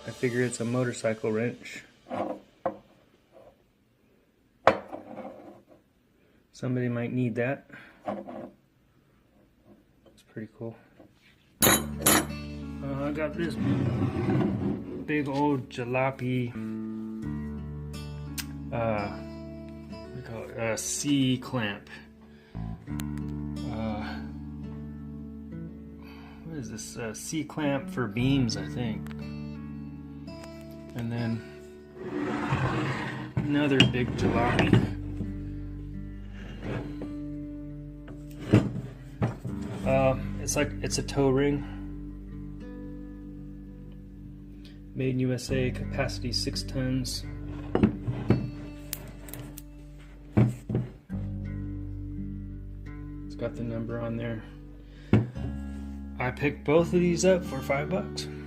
I figure it's a motorcycle wrench. Somebody might need that. It's pretty cool. I got this big old jalopy what do you call it? C clamp. What is this? C clamp for beams, I think. And then another big jalopy. It's a toe ring. Made in USA, capacity 6 tons. It's got the number on there. I picked both of these up for $5.